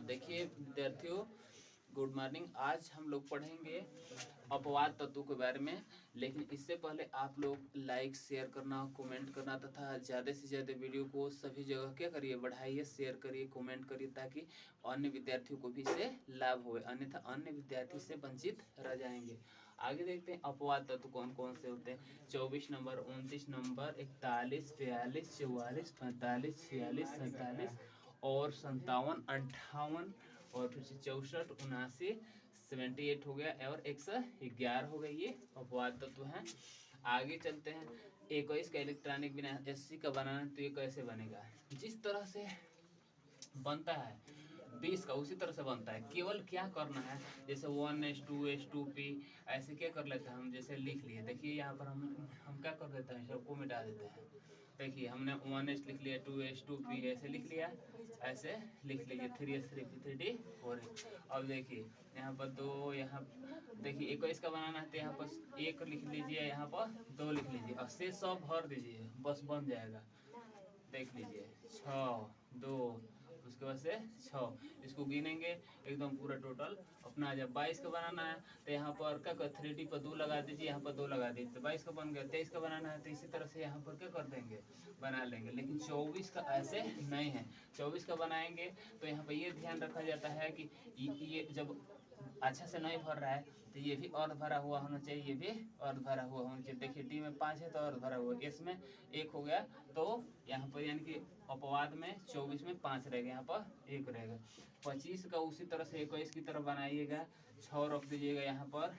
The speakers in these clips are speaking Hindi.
देखिए विद्यार्थियों, गुड मॉर्निंग। आज हम लोग पढ़ेंगे अपवाद तत्वों के बारे में, लेकिन इससे पहले आप लोग लाइक, शेयर करना, कमेंट करना तथा ज़्यादा से ज़्यादा वीडियो को सभी जगह क्या करिए, बढ़ाइए, शेयर करिए, कमेंट करिए, ताकि अन्य विद्यार्थियों को भी इससे लाभ हो, अन्यथा अन्य विद्यार्थी से वंचित रह जाएंगे। आगे देखते हैं अपवाद तत्व कौन कौन से होते हैं। 24 नंबर, 29 नंबर, 41, 42, 44, 45, 46, 47 और 57, 58 और फिर से 64, 79, 78 हो गया और 111 हो गई। ये अपवाद तत्व हैं। आगे चलते हैं। 21 का इलेक्ट्रॉनिक बिना 80 का बनाना, तो ये कैसे बनेगा? जिस तरह से बनता है 20 का उसी तरह से बनता है, केवल क्या करना है, जैसे 1:2:2p ऐसे क्या कर लेते हैं हम, जैसे लिख लिए। देखिए यहाँ पर हम क्या कर देते हैं, सबको मिटा देते हैं। देखिए हमने 1s लिख लिया, 2:2p ऐसे लिख लिया, ऐसे लिख लीजिए 3s3p 3d 4h। अब देखिए यहाँ पर दो, यहाँ देखिए 21 का बनाना है तो यहाँ पर 1 लिख लीजिए, यहाँ पर 2 लिख लीजिए और से सब भर दीजिए, बस बन जाएगा। देख लीजिए 6, 2, उसके बाद से 6, इसको गिनेंगे एकदम पूरा टोटल अपना। जब 22 का बनाना है तो यहाँ पर क्या कर, 3D पर 2 लगा दीजिए, यहाँ पर 2 लगा दीजिए, तो 22 का बन गया। 23 का बनाना है तो इसी तरह से यहाँ पर क्या कर देंगे, बना लेंगे। लेकिन 24 का ऐसे नहीं है। 24 का बनाएंगे तो यहाँ पर ये ध्यान रखा जाता है कि ये जब अच्छा से नहीं भर रहा है तो ये भी अर्ध भरा हुआ होना चाहिए, ये भी अर्ध भरा हुआ होना चाहिए। देखिए डी में 5 है तो अर्ध भरा हुआ, इसमें 1 हो गया, तो यहाँ पर यानी कि अपवाद में 24 में 5 रहेगा, यहाँ पर 1 रहेगा। 25 का उसी तरह से 21 की तरफ बनाइएगा, 6 रख दीजिएगा यहाँ पर।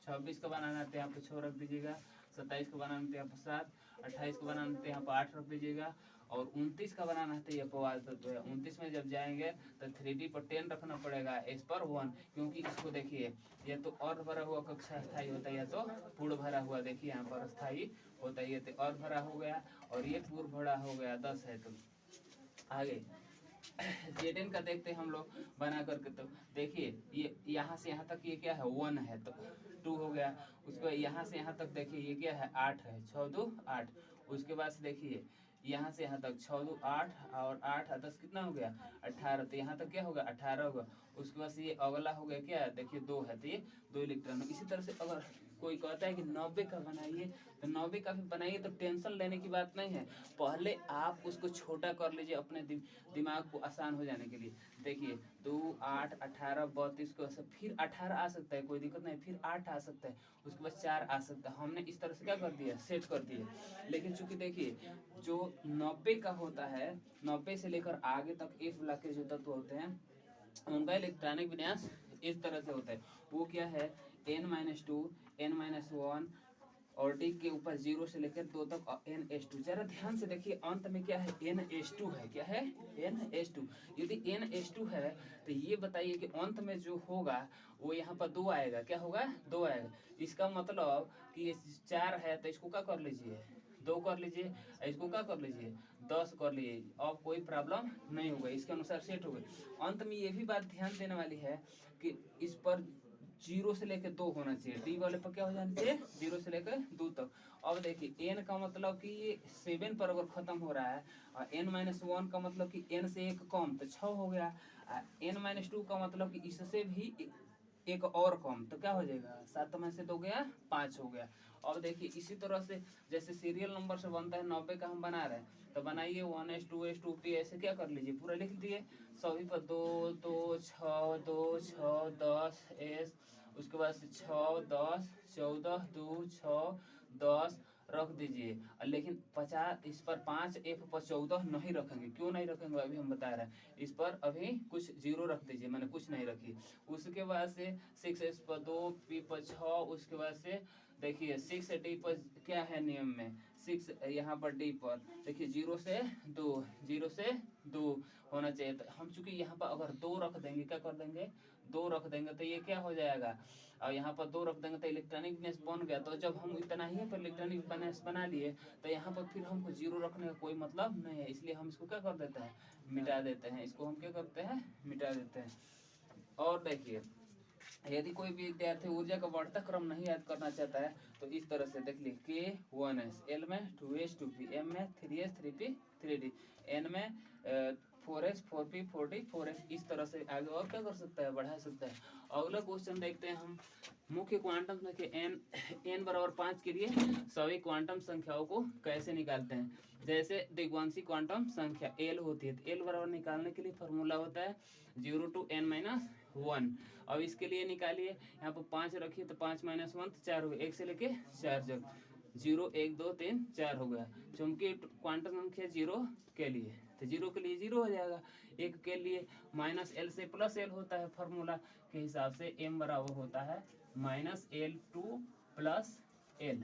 26 का बनाना है तो यहाँ पर 6 रख दीजिएगा। 27 का बनाना है तो यहाँ पर 7, 28 का बनाना है तो यहाँ पर 8 रख दीजिएगा। और 29 का बनाना है तो ये अपवाद तत्व है। 29 में जब जाएंगे तो 3D पर 10 रखना पड़ेगा, इस पर 1, क्योंकि इसको देखिए या तो अर्ध भरा हुआ कक्षा स्थायी होता है या तो पूर्ण भरा हुआ। देखिए यहाँ पर स्थायी होता है, ये तो अर्ध भरा हो गया और ये पूर्ण भरा हो गया, 10 है। तो आगे जेडन का देखते हैं हम लोग बना करके। तो देखिए ये यहाँ से यहाँ तक ये क्या है, 1 है तो 2 हो गया। उसके बाद यहाँ से यहाँ तक देखिए ये क्या है, 8 है, 6 2 8। उसके बाद से देखिए यहाँ से यहाँ तक 6 2 8 और 8 और 10 कितना हो गया, 18। तो यहाँ तक क्या होगा, 18 होगा। उसके बाद से ये अगला हो गया क्या, देखिए 2 है तो ये 2 इलेक्ट्रॉन। इसी तरह से अगर कोई कहता है कि 90 का बनाइए तो 90 का भी बनाइए, तो टेंशन लेने की बात नहीं है। पहले आप उसको छोटा कर लीजिए अपने दिमाग को आसान हो जाने के लिए। देखिए 2 8 18 32 को फिर 18 आ सकता है, कोई दिक्कत नहीं, फिर 8 आ सकता है, उसके बाद 4 आ सकता है। हमने इस तरह से क्या कर दिया, सेट कर दिया। लेकिन चूंकि देखिए जो 90 का होता है, 90 से लेकर आगे तक इस ब्लॉक के जो तत्व होते हैं उनका इलेक्ट्रॉनिक विन्यास इस तरह से होता है। वो क्या है, n-2, n-1 और डी के ऊपर 0 से लेकर 2 तक n-2। जरा ध्यान से देखिए, अंत में क्या है, n-2 है। क्या है, n-2। यदि n-2 है तो ये बताइए कि अंत में जो होगा वो यहाँ पर 2 आएगा। क्या होगा, 2 आएगा। इसका मतलब कि ये 4 है तो इसको क्या कर लीजिए, 2 कर लीजिए, इसको क्या कर लीजिए, 10 कर लीजिए। अब कोई प्रॉब्लम नहीं होगा, इसके अनुसार सेट हो गई। अंत में ये भी बात ध्यान देने वाली है कि इस पर 0 से लेकर 2 होना चाहिए, डी वाले पर क्या हो जाना चाहिए, 0 से लेकर 2 तक। अब देखिए n का मतलब कि ये 7 पर अगर खत्म हो रहा है और n-1 का मतलब कि n से 1 कम तो 6 हो गया। n-2 का मतलब कि इससे भी एक और कम तो क्या हो जाएगा, 7 में से 2 गया, 5 हो गया। अब देखिए इसी तरह से जैसे सीरियल नंबर से बनता है, 90 का हम बना रहे हैं तो बनाइए 1s2s2p ऐसे क्या कर लीजिए, पूरा लिख दिए सभी पर 2 2 6 2 6 10 s। उसके बाद से 6 10 14 2 6 10 रख दीजिए। लेकिन 50 इस पर 5 f पर 14 नहीं रखेंगे। क्यों नहीं रखेंगे अभी हम बता रहे हैं। इस पर अभी कुछ 0 रख दीजिए, मैंने कुछ नहीं रखी। उसके बाद से 6s पर 2 p पर 6। उसके बाद से देखिए 6d पर क्या है नियम में, 6 यहाँ पर d पर देखिए 0 से 2, 0 से 2 होना चाहिए। तो हम चूंकि यहाँ पर अगर 2 रख देंगे, क्या कर देंगे, 2 रख देंगे तो ये क्या हो जाएगा, और यहाँ पर 2 रख देंगे तो इलेक्ट्रॉनिक विन्यास बन गया। तो जब हम इतना ही पर इलेक्ट्रॉनिक विन्यास बना लिए तो यहाँ पर फिर हमको 0 रखने का कोई मतलब नहीं है, इसलिए हम इसको क्या कर देते हैं, मिटा देते हैं। इसको हम क्या करते हैं, मिटा देते हैं। और देखिए यदि कोई भी विद्यार्थी ऊर्जा का बढ़ता क्रम नहीं याद करना चाहता है तो इस तरह से देख ली, K 1s, L में 2s 2p, M में 3s 3p 3d, N में 4s 4p 4d 4f, इस तरह से आगे और क्या कर सकता है, बढ़ा सकता है। अगला क्वेश्चन देखते हैं हम, मुख्य क्वांटम संख्या n बराबर 5 के लिए सभी क्वांटम संख्याओं को कैसे निकालते हैं। जैसे दिग्वांशी क्वांटम संख्या l होती है, तो l बराबर निकालने के लिए फॉर्मूला होता है 0 to n - 1। अब इसके लिए निकालिए, यहाँ पर 5 रखिए तो 5 - 1 तो 4 हो गया, 1 से लेके 4 तक, 0 1 2 3 4 हो गया। चूंकि क्वांटम संख्या 0 के लिए, तो 0 के लिए 0 हो जाएगा, 1 के लिए -l से +l होता है, फार्मूला के हिसाब से m बराबर होता है -l2 + l।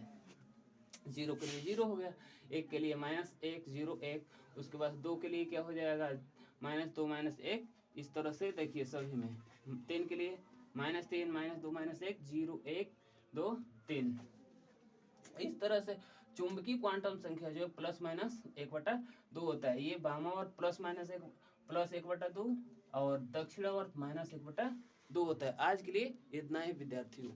0 के लिए 0 हो गया, 1 के लिए -1 0 1, उसके बाद 2 के लिए क्या हो जाएगा -2 -1, इस तरह से देखिए सभी में। 3 के लिए -3 -2 -1 0 1 2 3। इस तरह से चुंबकीय क्वांटम संख्या जो ±1/2 होता है, ये वामावर्त +1/2 और दक्षिणावर्त -1/2 होता है। आज के लिए इतना ही विद्यार्थियों।